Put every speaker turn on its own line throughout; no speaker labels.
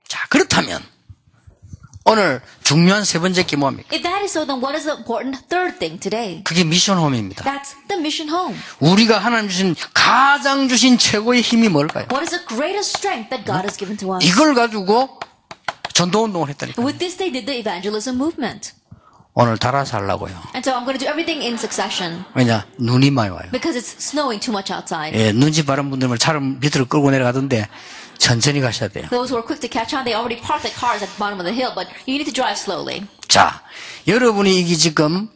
자, 그렇다면 오늘 중요한 세 번째 게 뭡니까?
If that is so, then what is the important third thing today?
그게 미션홈입니다.
That's the mission home.
우리가 하나님 주신 가장 주신 최고의 힘이 뭘까요?
What is the greatest strength that God has given to us?
이걸 가지고 전도운동을 했다니까요.
With this, they did the evangelism movement.
오늘 달아서 하려고요.
And so I'm going to do everything in succession.
왜냐? 눈이 많이 와요.
Because it's snowing too much outside.
예, 눈치 바른 분들은 차를 밑으로 끌고 내려가던데 천천히 가셔야 돼요.
Those who are quick to catch on, they already park their cars at the bottom of the hill, but you need to drive slowly.
자, 여러분이 이게 지금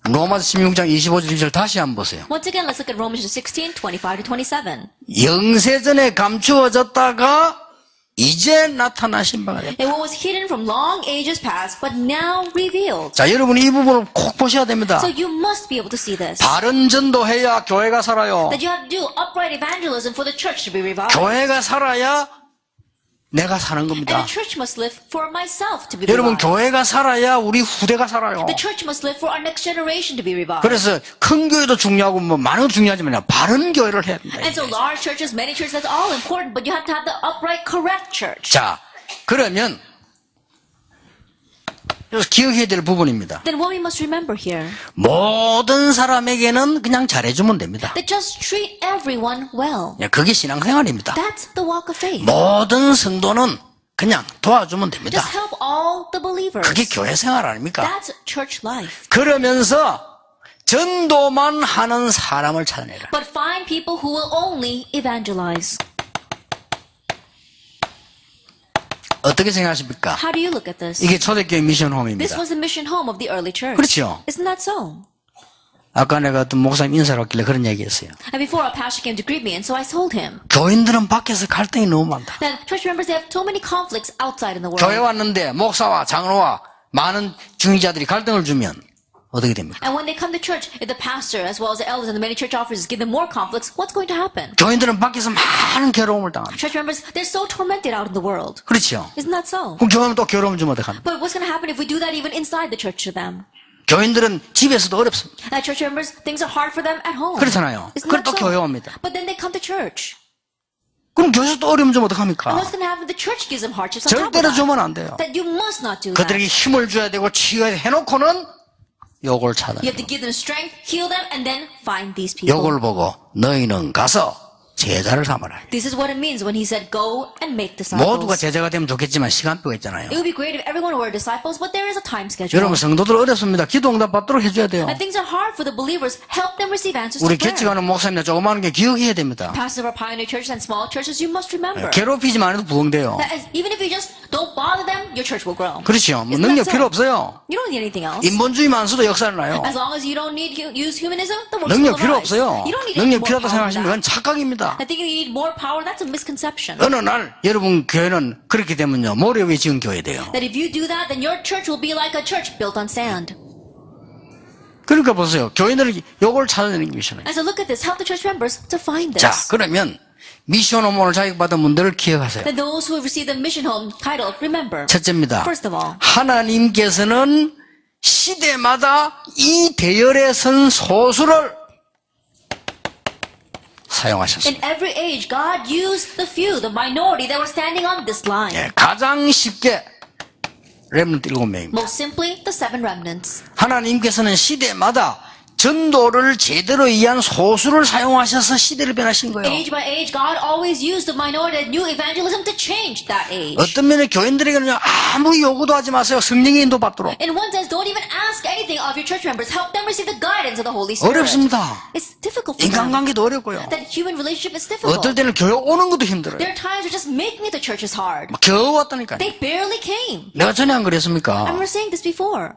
로마서 16장 25절 1절 다시 한번 보세요.
Once again, let's look at Romans 16, 25 to 27.
영세전에 감추어졌다가 이제 나타나신 바가 됐다.
And what was hidden from long ages past, but now revealed.
자, 여러분이 이 부분을 꼭 보셔야 됩니다.
So you must be able to see this.
바른 전도해야 교회가 살아요.
That you have to do upright evangelism for the church to be revived.
교회가 살아야 내가 사는
And
겁니다.
the church must live for myself to be
여러분,
revived.
교회가 살아야 우리 후대가 살아요.
The church must live for our next generation to be revived.
그래서 큰 교회도 중요하고 뭐 많은 것도 중요하지만 바른 교회를 해야 된다.
And so large churches, many churches, that's all important, but you have to have the upright, correct church.
자, 그러면 그래서 기억해야 될 부분입니다.
Then what we must remember here,
모든 사람에게는 그냥 잘해주면 됩니다.
that just treat everyone well.
그게 신앙생활입니다.
That's the walk of faith.
모든 성도는 그냥 도와주면 됩니다.
Just help all the believers.
그게 교회 생활 아닙니까?
That's church life.
그러면서 전도만 하는 사람을 찾아내라.
But find people who will only evangelize.
어떻게 생각하십니까?
How do you look at this?
이게 초대교회
This
미션홈입니다.
was the mission home of the early church.
그렇죠?
Isn't that so?
아까 내가 어떤 목사님 인사를 왔길래 그런 얘기했어요.
And before a pastor came to greet me, and so I told him
교인들은 밖에서 갈등이 너무 많다.
that church members, they have so many conflicts outside in the world.
교회 왔는데 목사와 장로와 많은 중직자들이 갈등을 주면 어떻게 됩니까?
And when they come to church, if the pastor, as well as the elders and the many church officers, give them more conflicts, what's going to happen?
교인들은 밖에서 많은 괴로움을 당합니다.
Church members, they're so tormented out in the world.
그렇죠?
Isn't that so?
그럼 교회는 또 괴로움 주면 어떡합니까?
But what's going to happen if we do that even inside the church to them?
교인들은 집에서도 어렵습니다.
That church members, things are hard for them at home.
그렇잖아요.
Isn't
그럼
that
또 교회
so?
옵니다.
But then they come to church.
그럼 교회에서 또 어려움 주면
And
어떡합니까?
what's going to happen if the church gives them hardships on top of
절대로
that?
주면 안 돼요.
That you must not do that.
그들에게 힘을 줘야 되고 치유해야 해놓고는 요걸 찾아요.
You have to give them strength, heal them, and then find these people.
요걸 보고 너희는 가서 제자를 삼아라.
This is what it means when he said, go and make
모두가
disciples.
제자가 되면 좋겠지만 시간표가 있잖아요.
It would be great if everyone were disciples, but there is a time schedule.
여러분 성도들 어렵습니다. 기도 응답 받도록 해줘야 돼요.
And things are hard for the believers. Help them receive answers
우리
to prayer.
개척하는 목사님이나 조그마한 게 기억해야 됩니다.
Pastors of our pioneer churches and small churches, you must remember
괴롭히지만 해도 부흥돼요.
that even if you just don't bother them, your church will grow.
그렇죠. 뭐
Isn't
능력
that
필요
so?
없어요.
You don't need anything else.
인본주의만 써도 역사를 나요.
As long as you don't need use humanism, the works will
능력 필요
arise.
없어요.
You don't need
능력
more
필요하다
power than
생각하시면 그건
that.
착각입니다.
I think you need more power. That's a misconception.
어느 날 여러분 교회는 그렇게 되면요 모래 위에 지은 교회 돼요.
That if you do that, then your church will be like a church built on sand.
그러니까 보세요. 교인들이 요걸 찾아내는 게 미션이에요.
And so look at this. Help the church members to find
자,
this.
그러면 미션홈 오늘 자격받은 분들을 기억하세요.
Then those who have received the mission home title, remember.
첫째입니다.
First of all,
하나님께서는 시대마다 이 대열에 선 소수를 사용하셨습니다.
in every age, God used the few, the minority that were standing on this line.
예, 가장 쉽게 렘넌트 7명입니다.
Most simply, the 7 remnants.
하나님께서는 시대마다 전도를 제대로 이해한 소수를 사용하셔서 시대를 변하신 거예요.
Age by age, God always used the minority that knew evangelism to change that age.
어떤 면에 교인들에게는 아무 요구도 하지 마세요. 성령의 인도 받도록.
In one sense, don't even ask anything of your church members. Help them receive the guidance of the Holy Spirit.
어렵습니다.
It's difficult for them.
인간관계도 어렵고요.
That human relationship is difficult.
어떨 때는 교회 오는 것도 힘들어요.
There are times where just making it to church is hard.
겨우 왔다니까요.
They barely came.
내가 전에 안
I
그랬습니까?
remember saying this before.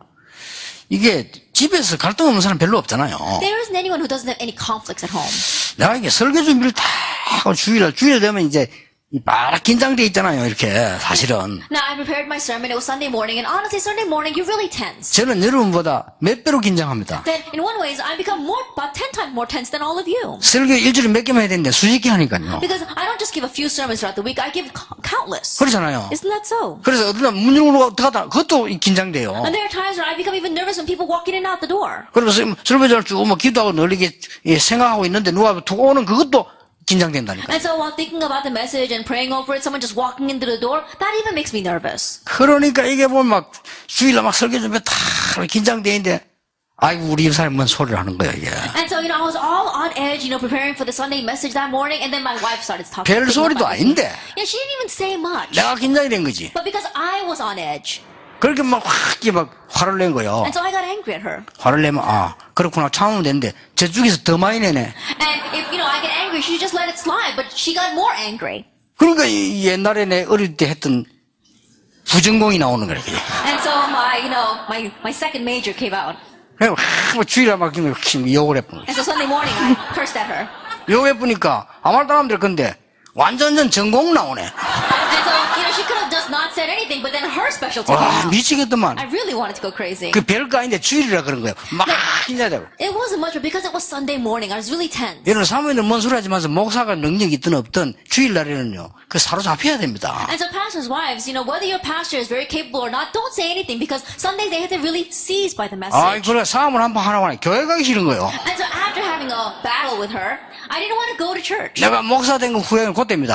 이게 집에서 갈등 없는 사람 별로 없잖아요.
There isn't anyone who doesn't have any conflicts at home.
내가 이게 설교 준비를 다 하고 주일 되면 이제 막 긴장돼 있잖아요, 이렇게, 사실은.
Now, I prepared my sermon. It was Sunday morning, and honestly, Sunday morning, you're really tense.
저는 여러분보다 몇 배로 긴장합니다.
Then, in one way, I become about 10 times more tense than all of you.
설교 일주일에 몇 개만 해야 되는데 수십 개 하니까요.
Because I don't just give a few sermons throughout the week, I give countless.
그렇잖아요.
Isn't that so?
그래서 어떤 날 문 열고 들어가다 그것도 긴장돼요.
And there are times when I become even nervous when people walk in and out the door.
그러면서 설교자를 쭉 뭐 기도하고 널리게 생각하고 있는데 누가 두고 오는 그것도 긴장된다니까.
And so while thinking about the message and praying over it, someone just walking into the door, that even makes me nervous.
그러니까 이게 보면 막 주일날 막 설교 준비 다 긴장돼 있는데 아이고 우리 집사람은 뭔 소리를 하는 거야 이게.
And so, I was all on edge, preparing for the Sunday message that morning, and then my wife started talking.
별 소리도 아닌데.
Yeah, she didn't even say much.
내가 긴장이 된 거지.
But because I was on edge.
그렇게 막 화를 낸 거예요.
And so I got angry at her.
화를 내면 그렇구나 참으면 되는데 저쪽에서 더 많이 내네.
And if I get angry, she just let it slide, but she got more angry.
그러니까 옛날에 내 어릴 때 했던 부전공이 나오는 거야.
And so my second major came out.
그래서 주일날 막 욕을 해보는 거야.
And so Sunday morning I cursed at her.
욕해보니까 아무 말도 안 하면 될 건데 완전 전공 나오네.
And so she could have just not said anything, but then her specialty came
와
out.
미치겠더만.
I really wanted to go crazy.
그 별거 아닌데 주일이라 그런 거예요. 막 긴장되고.
It wasn't much, but because it was Sunday morning, I was really tense.
여러분 사모님은 뭔 소리 하지만서 목사가 능력이 있든 없든 주일날에는요 그 사로잡혀야 됩니다.
And so pastors' wives, whether your pastor is very capable or not, don't say anything because Sundays they have to really seize by the message.
그래 싸움을 한번 하라고 하니 교회 가기 싫은 거예요.
And so after having a battle with her, I didn't want to go to church.
내가 목사 된 거 후회는 그때입니다.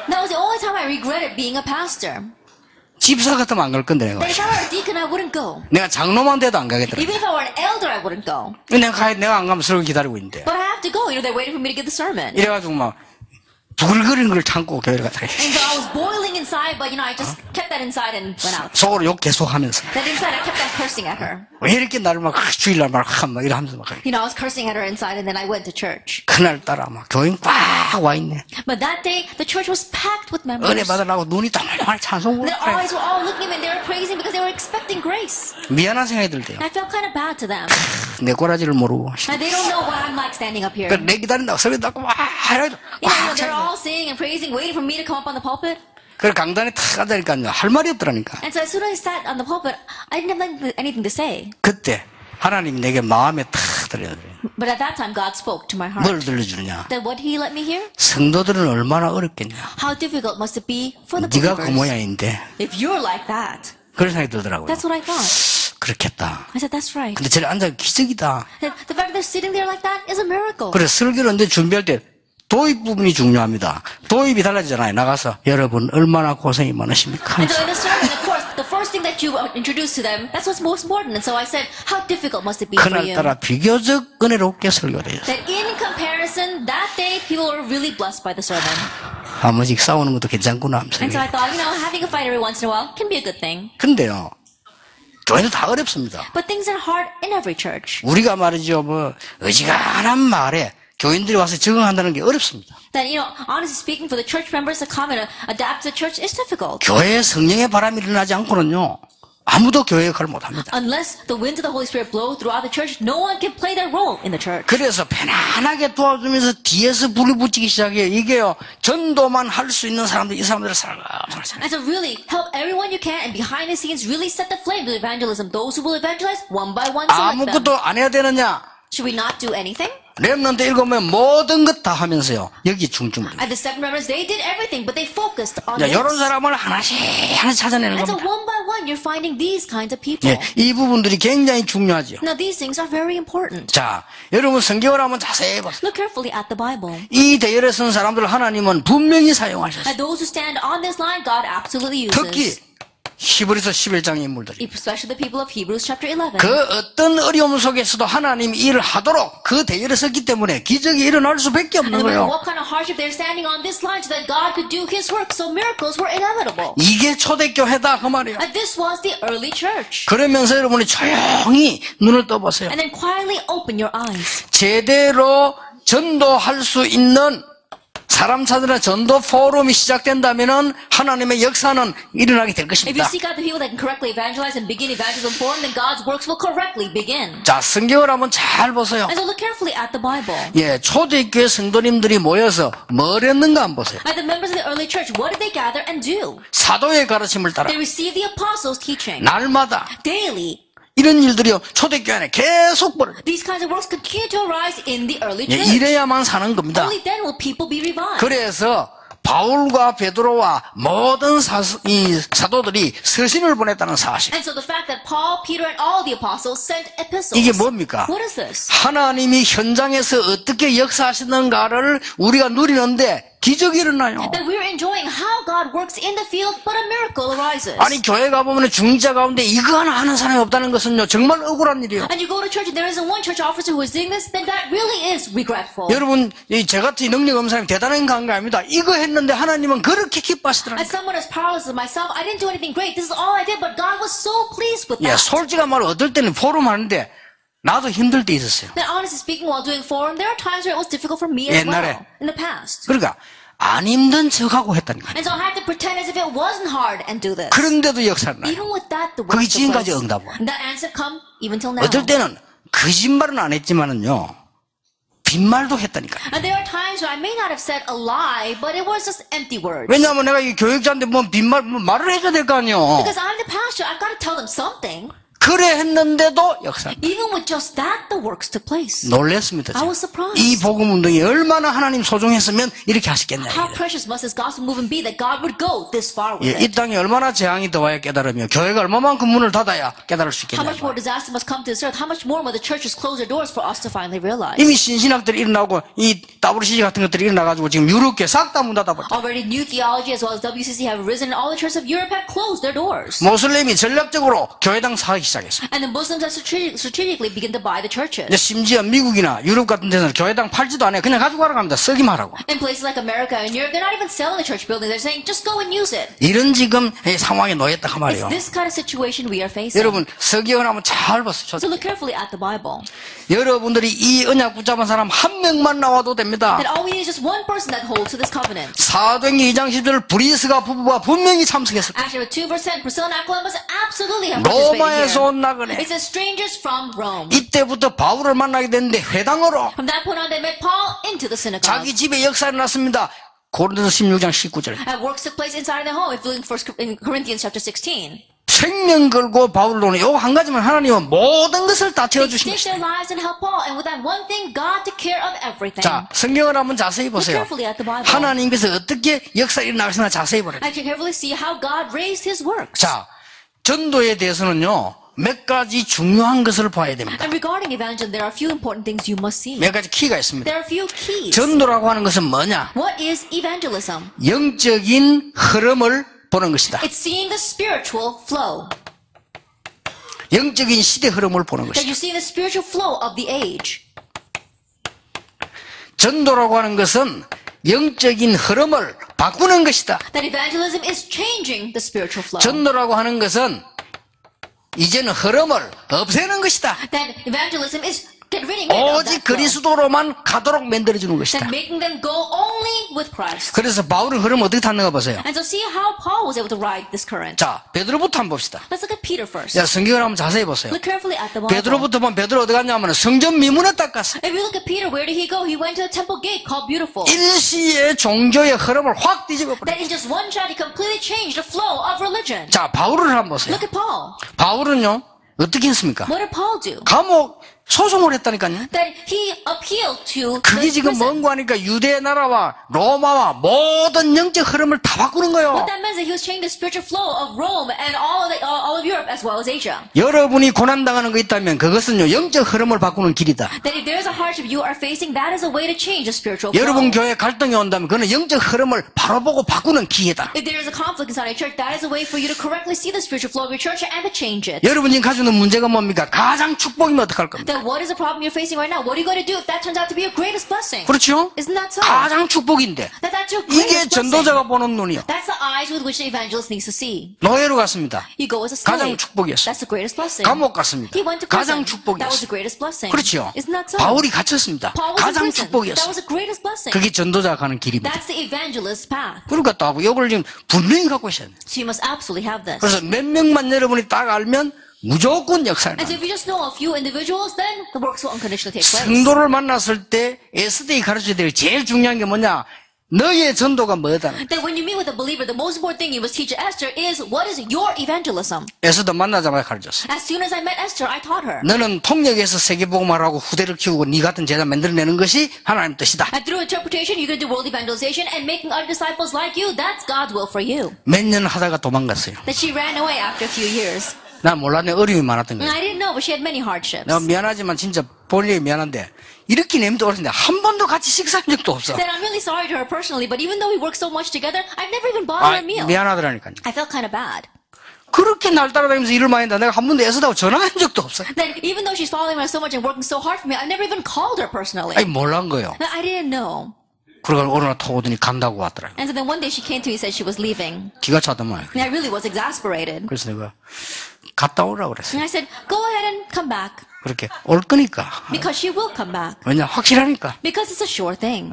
That was the only time I regretted being a pastor.
집사 같으면 안 갈 건데 내가.
But if I were a deacon, I wouldn't go.
내가 장로만 돼도 안 가겠더라.
Even if I were an elder, I wouldn't go.
내가 안 가면 설교 기다리고 있는데.
But I have to go. They're waiting for me to give the sermon.
이래가지고 막 부글거리는 걸 참고 교회를 갔다.
And so I was boiling inside, but I just kept that inside and went out.
속으로 욕 계속하면서.
That inside, I kept on cursing at her.
왜 이렇게 나를 막 주일날 막 이러면서 막.
I was cursing at her inside, and then I went to church.
그날따라 막 교인 꽉 와 있네.
But that day, the church was packed with members.
은혜 받으려고 눈이 따말따말 찬송
Their eyes were all looking at me, and they were praising because they were expecting grace.
미안한 생각이 들대요.
I felt kind of bad to them.
내 꼬라지를 모르고.
And they don't know what I'm like standing up here.
내 기다린다고 설교 듣고 와 이러고.
They're all singing and praising, waiting for me to come up on the pulpit.
그래 강단에 탁 앉으니까 할 말이 없더라니까.
And so as soon as I sat on the pulpit, I didn't have anything to say.
그때 하나님 내게 마음에 탁 들려요.
But at that time, God spoke to my heart.
뭘 들려주느냐?
Then what did He let me hear?
성도들은 얼마나 어렵겠냐?
How difficult must it be for the
네가 그
believers?
모양인데.
If you're like that,
그런 생각이 들더라고요.
that's what I thought.
그렇겠다.
I said, that's right.
근데 저리 앉아 기적이다.
The fact that they're sitting there like that is a miracle.
그래 설교를 근데 준비할 때 도입 부분이 중요합니다. 도입이 달라지잖아요. 나가서 여러분 얼마나 고생이 많으십니까?
And so in the sermon, of course, the first thing that you introduce to them, that's what's most important. And so I said, how difficult must it be for you?
그날따라 비교적 은혜롭게 설교돼요.
That in comparison, that day, people were really blessed by the sermon.
한 번씩 싸우는 것도 괜찮구나.
And so I thought, having a fight every once in a while can be a good thing.
근데요. 교회는 다 어렵습니다.
But things are hard in every church.
우리가 말이죠. 어지간한 말에 교인들이 와서 적응한다는 게 어렵습니다.
That, honestly speaking, for the church members to come and adapt to the church is difficult.
교회에 성령의 바람이 일어나지 않고는요. 아무도 교회 역할을 못합니다.
Unless the winds of the Holy Spirit blow throughout the church, no one can play their role in the church.
그래서 편안하게 도와주면서 뒤에서 불을 붙이기 시작해요. 이게요. 전도만 할 수 있는 사람들, 이 사람들을 살살살살.
And so really help everyone you can and behind the scenes really set the flame to evangelism. Those who will evangelize one by one select them.
아무것도 안 해야 되느냐?
Should we not do anything?
렘넌트 7명 모든 것 다 하면서요. 여기 중점을.
And the seven members, they did everything, but they focused on
이런
this.
사람을 하나씩 찾아내는
And so
겁니다.
one by one, you're finding these kinds of people.
예, 이 부분들이 굉장히 중요하죠.
Now these things are very important.
자, 여러분 성경을 한번 자세히 보세요.
Look carefully at the Bible.
이 대열에 선 사람들 하나님은 분명히 사용하셨어요.
And those who stand on this line, God absolutely uses.
특히 히브리서 11장의 인물들이
Especially the people of Hebrews chapter 11.
그 어떤 어려움 속에서도 하나님 일을 하도록 그 대열에 섰기 때문에 기적이 일어날 수밖에 없는
No matter
거예요.
what kind of hardship they're standing on this line so that God could do His work, so miracles were inevitable.
이게 초대교회다 그 말이에요.
And this was the early church.
그러면서 여러분이 조용히 눈을 떠보세요.
And then quietly open your eyes.
제대로 전도할 수 있는 사람 찾으러 전도 포럼이 시작된다면은 하나님의 역사는 일어나게 될
If you
것입니다.
seek out the people that can correctly evangelize and begin evangelism forum, then God's works will correctly begin.
자, 성경을 한번 잘 보세요.
And so look carefully at the Bible.
예, 초대교회 성도님들이 모여서 뭘 했는가 한번 보세요.
At the members of the early church, what did they gather and do?
사도의 가르침을 따라
They received the apostles' teaching.
날마다
Daily,
이런 일들이요 초대교회 안에 계속 벌어져요.
these kinds of works continue to arise in the early
예,
church.
이래야만 사는 겁니다.
Only then will people be revived.
그래서 바울과 베드로와 모든 사도들이 서신을 보냈다는 사실.
And so the fact that Paul, Peter, and all the apostles sent epistles.
이게 뭡니까?
What is this?
하나님이 현장에서 어떻게 역사하시는가를 우리가 누리는데 기적이 일어나요.
That we're enjoying how God works in the field, but a miracle arises.
아니 교회 가보면 중자 가운데 이거 하나 하는 사람이 없다는 것은요 정말 억울한 일이에요.
And you go to church and there isn't one church officer who is doing this, then that really is regretful.
여러분 제 같은 능력 없는 사람이 대단한 거 아닙니다. 이거 했는데 하나님은 그렇게 기뻐하시더라고요.
As someone as powerless as myself, I didn't do anything great. This is all I did, but God was so pleased with
예,
that.
솔직한 말로 어떨 때는 포럼 하는데 나도 힘들 때 있었어요.
Then honestly speaking, while doing forum, there are times where it was difficult for me as
옛날에.
well. In the past.
그러니까 안 힘든 척하고 했다니까요.
And so I had to pretend as if it wasn't hard and do this.
그런데도 역사는 나요.
Even with that, the
그게
works took
지금까지
place.
응답.
And that answer come even till now.
어떨 때는 거짓말은 안 했지만은요 빈말도 했다니까요.
And there are times where I may not have said a lie, but it was just empty words.
왜냐하면 내가 이 교육자인데 뭐 빈말 말을 해줘야 될 거 아니에요.
Because I'm the pastor, I've got to tell them something.
그래 했는데도 역사.
Even with just that, the works took place.
놀랬습니다.
I was surprised.
이 복음 운동이 얼마나 하나님 소중했으면 이렇게 하시겠냐.
How precious must this gospel movement be that God would go this far with
예,
it?
이 땅에 얼마나 재앙이 더와야 깨달으며 교회가 얼마만큼 문을 닫아야 깨달을 수
How much
있겠냐.
more disaster must come to this earth? How much more must the churches close their doors for us to finally realize?
이미 신신학들이 일어나고 이 WCG 같은 것들이 일어나가지고 지금 유럽계 싹 다 문 닫아버렸다.
Already new theology as well as WCC have arisen and all the churches of Europe have closed their doors.
모슬림이 전략적으로 교회당 사기 시작했습니다.
And the Muslims have strategically begun to buy the churches.
이제 심지어 미국이나 유럽 같은 데서는 교회당 팔지도 않아요. 그냥 가지고 가라고 합니다. 쓰기만 하라고.
In places like America and Europe, they're not even selling the church buildings. They're saying, just go and use it.
이런 지금 상황에 놓였다 그
It's
말이에요.
this kind of situation we are facing.
여러분 성경을 한번 잘 보세요.
So look carefully at the Bible.
여러분들이 이 언약 붙잡은 사람 한 명만 나와도 됩니다.
That all we need is just one person that holds to this covenant.
사도행전 2장 10절 브리스가 부부가 분명히 참석했을 때
Actually, with 2 verse 10, Priscilla and Aquila must absolutely have participated
로마에서
here.
온 나그네.
It says strangers from Rome.
이때부터 바울을 만나게 됐는데 회당으로
From that point on, they met Paul into the synagogue.
자기 집에 역사가 났습니다. 고린도서 16장 19절.
And works took place inside their home. If you look in Corinthians chapter 16.
생명 걸고 바울을 도는 요거 한 가지만 하나님은 모든 것을 다
They
채워주신
stake their
것입니다.
lives and help Paul. And with that one thing, God took care of everything.
자, 성경을 한번 자세히
Look
보세요.
carefully at the Bible.
하나님께서 어떻게 역사 일어나시나 자세히 보래요.
I can carefully see how God raised his works.
자, 전도에 대해서는요 몇 가지 중요한 것을 봐야 됩니다.
And regarding evangelism, there are a few important things you must see.
몇 가지 키가 있습니다.
There are a few keys.
전도라고 하는 것은 뭐냐?
What is evangelism?
영적인 흐름을 보는 것이다.
It's seeing the spiritual flow.
영적인 시대 흐름을 보는
That
것이다.
you see the spiritual flow of the age.
전도라고 하는 것은 영적인 흐름을 바꾸는 것이다.
That evangelism is changing the spiritual flow.
전도라고 하는 것은 이제는 흐름을 없애는 것이다.
That evangelism is get rid of
오직
that flow.
그리스도로만 가도록 만들어주는 것이다.
That making them go only with Christ.
그래서 바울은 흐름 어떻게 탔는가 보세요.
And so see how Paul was able to ride this current.
자, 베드로부터 한번 봅시다.
Let's look at Peter first.
자, 성경을 한번 자세히 보세요.
Look carefully at the Bible.
베드로부터 보면 베드로 어디 갔냐면 성전 미문에 딱 갔어.
If you look at Peter, where did he go? He went to the temple gate called Beautiful.
일시에 종교의 흐름을 확 뒤집어 버려.
That in just one shot, he completely changed the flow of religion.
자, 바울을 한번 보세요.
Look at Paul.
바울은요 어떻게 했습니까?
What did Paul do?
감옥 소송을 했다니까요.
That he appealed to
그게
the
지금
prison.
뭔가 하니까 유대 나라와 로마와 모든 영적 흐름을 다 바꾸는 거예요.
What that meant is that he was changing the spiritual flow of Rome and all of Europe as well as Asia.
여러분이 고난당하는 거 있다면 그것은요 영적 흐름을 바꾸는 길이다.
That if there is a hardship you are facing, that is a way to change the spiritual flow.
여러분 교회 갈등이 온다면 그는 영적 흐름을 바로 보고 바꾸는 기회다.
If there is a conflict inside a church, that is a way for you to correctly see the spiritual flow of your church and to change it.
여러분 지금 가지고 있는 문제가 뭡니까? 가장 축복이면 어떡할 겁니까?
That what is the problem you're facing right now? What are you going to do if that turns out to be your greatest blessing?
그렇죠?
Isn't that so?
가장 축복인데
That That's your
이게
greatest blessing.
전도자가 보는 눈이요.
That's the eyes with which the evangelist needs to see.
노예로 갔습니다.
You go as a
가장
slave.
축복이었어요.
That's the greatest blessing.
감옥 갔습니다.
He went to
가장
prison. That was
축복이었어요.
the greatest blessing.
그렇죠.
Isn't that so?
바울이 갇혔습니다.
Paul was in
가장
prison. That
축복이었어요.
was the greatest blessing.
그게 전도자가 가는 길입니다.
That's the evangelist's path.
그러니까 또 하고 이걸 지금 분명히 갖고 있어야 돼요.
So you must absolutely have this.
그래서 몇 명만 여러분이 딱 알면 무조건 역사를
And so if you just know a few individuals, then the works will unconditionally take place.
성도를 만났을 때 에스더에게 가르쳐야 될 제일 중요한 게 뭐냐? 너의 전도가 뭐다는.
That when you meet with a believer, the most important thing you must teach Esther is what is your evangelism.
에스더 만나자마자 가르쳤어.
As soon as I met Esther, I taught her.
너는 통역에서 세계복음화하고 후대를 키우고 네 같은 제자 만들어내는 것이 하나님 뜻이다.
And through interpretation, you're going to do world evangelization and making other disciples like you. That's God's will for you.
몇 년 하다가 도망갔어요.
That she ran away after a few years.
난 몰랐네. 어려움이 많았던
And
거예요.
I didn't know, but she had many hardships.
내가 미안하지만 진짜 본인이 미안한데 이렇게 내면도 어렸는데 한 번도 같이 식사한 적도 없어.
That I'm really sorry to her personally, but even though we work so much together, I've never even bought her a meal.
미안하더라니까요.
I felt kind of bad.
그렇게 날 따라다니면서 일을 많이 했는데 내가 한 번도 에스더하고 전화한 적도 없어.
That even though she's following me so much and working so hard for me, I've never even called her personally.
아니 몰란 거예요.
That I didn't know.
그러고 어느 날 톡 오더니 간다고 왔더라고요.
And so then one day she came to me and said she was leaving.
기가 차더만.
And I really was exasperated.
그래서 내가 갔다 오라고 그랬어요.
And I said, go ahead and come back.
그렇게 올 거니까.
Because she will come back.
왜냐 확실하니까.
Because it's a sure thing.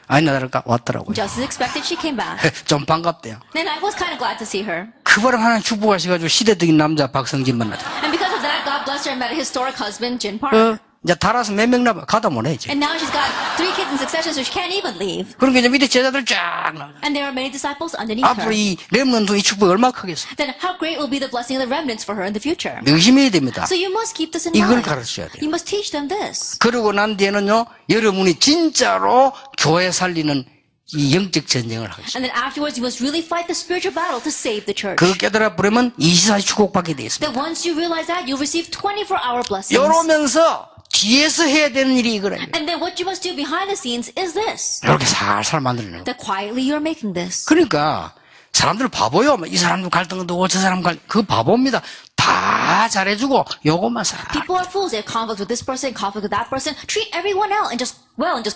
아니 나다를까 왔더라고요.
Just as expected, she came back.
좀 반갑대요.
Then I was kind of glad to see her.
그 바람 하나 축복하셔가지고 시대적인 남자 박성진 만났다.
And because of that, God blessed her and met a historic husband, Jin Park.
이제 달아서 몇 명 남아 가다 못해 이제.
And now she's got 3 kids in succession, so she can't even leave.
그러니까 이제 밑에 제자들 쫙 나와.
And there are many disciples underneath
앞으로
her.
이 렘넌트 이 축복이 얼마나 크겠어.
Then how great will be the blessing of the remnants for her in the future?
명심해야 됩니다.
So you must keep this in
이걸
mind.
가르쳐야 돼요.
You must teach them this.
그러고 난 뒤에는요 여러분이 진짜로 교회 살리는 이 영적 전쟁을 하겠습니다.
And then afterwards, you must really fight the spiritual battle to save the church.
그 깨달아 버리면 24시 축복받게 돼 있습니다.
That once you realize that, you'll receive 24-hour blessings.
이러면서 뒤에서 해야 되는 일이 이거라요.
And then what you must do behind the scenes is this.
이렇게 살살 만들어내는 거.
That quietly you're making this.
그러니까 사람들 바보요. 이 사람도 갈등도 오고 저 사람 그 바보입니다. 다 잘해주고 요것만 살.
People are fools. They have conflict with this person, conflict with that person. Treat everyone else and just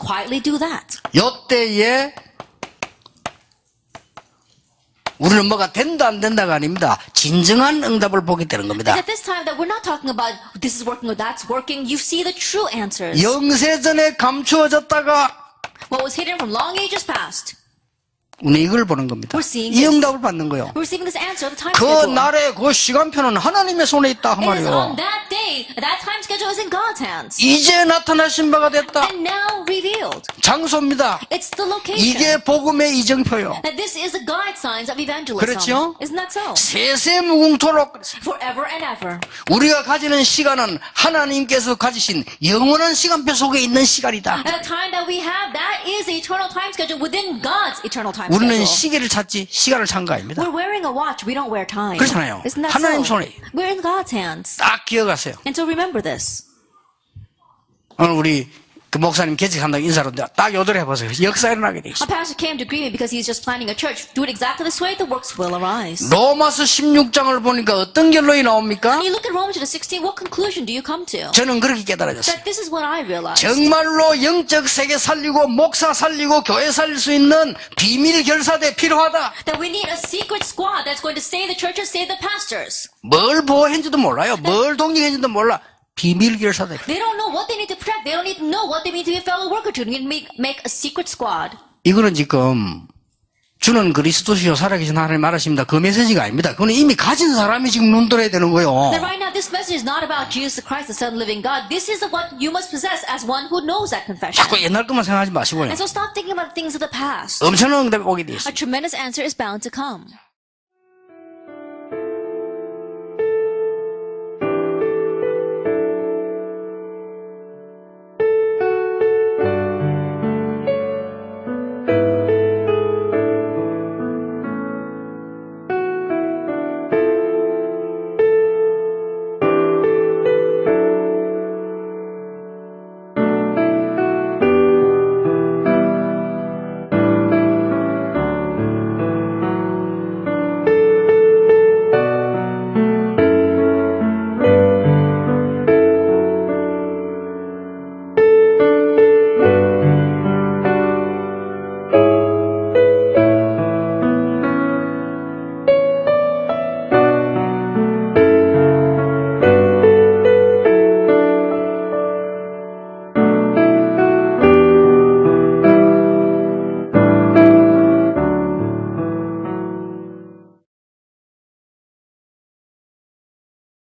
quietly do that.
요때에 우리는 뭐가 된다 안 된다가 아닙니다. 진정한 응답을 보게 되는 겁니다.
And at this time that we're not talking about this is working or that's working. You see the true answers.
영세전에 감추어졌다가
What was hidden from long ages past.
우리는 이걸 보는 겁니다.
We're seeing
이
this.
응답을 받는 거예요.
We're receiving this answer. The time
그
schedule.
날에 그 시간표는 하나님의 손에 있다 그
It is on
말이에요.
that day. That time schedule is in God's hands.
이제 나타나신 바가 됐다.
And now revealed.
장소입니다.
It's the location.
이게 복음의 이정표요.
That this is the guide signs of evangelism.
그렇죠?
Isn't that so?
세세무궁토록
Forever and ever.
우리가 가지는 시간은 하나님께서 가지신 영원한 시간표 속에 있는 시간이다.
And the time that we have, that is the eternal time schedule within God's eternal time
우리는
schedule.
시계를 찾지 시간을 찬 거 아닙니다.
We're wearing a watch. We don't wear time.
그렇잖아요.
Isn't that
하나님
so?
손에.
We're in God's hands.
딱 기억하세요.
And so remember this.
오늘 우리 그 목사님 개척한다고 인사로 딱 요대로 해보세요. 역사 일어나게 돼
A
있어요.
pastor came to agree me because he's just planning a church. Do it exactly this way, the works will arise.
로마서 16장을 보니까 어떤 결론이 나옵니까?
And you look at Romans 16, what conclusion do you come to?
저는 그렇게 깨달아졌어요.
That this is what I realized.
정말로 영적 세계 살리고 목사 살리고 교회 살릴 수 있는 비밀 결사대 필요하다.
That we need a secret squad that's going to save the churches, save the pastors.
뭘 보호했는지도 몰라요. 뭘 동력했는지도 몰라. 비밀 결사대.
They don't know what they need to protect. They don't need to know what they need to be a fellow worker to. They need to make a secret squad.
이거는 지금 주는 그리스도시요 살아계신 하나님 말하십니다. 그 메시지가 아닙니다. 그건 이미 가진 사람이 지금 눈돌아야 되는 거예요.
That right now, this message is not about Jesus Christ, the Son of the living God. This is what you must possess as one who knows that confession.
자꾸 옛날 것만 생각하지 마시고요.
And so stop thinking about things of the past.
엄청난 응답이 오게 돼 있어요.
A tremendous answer is bound to come.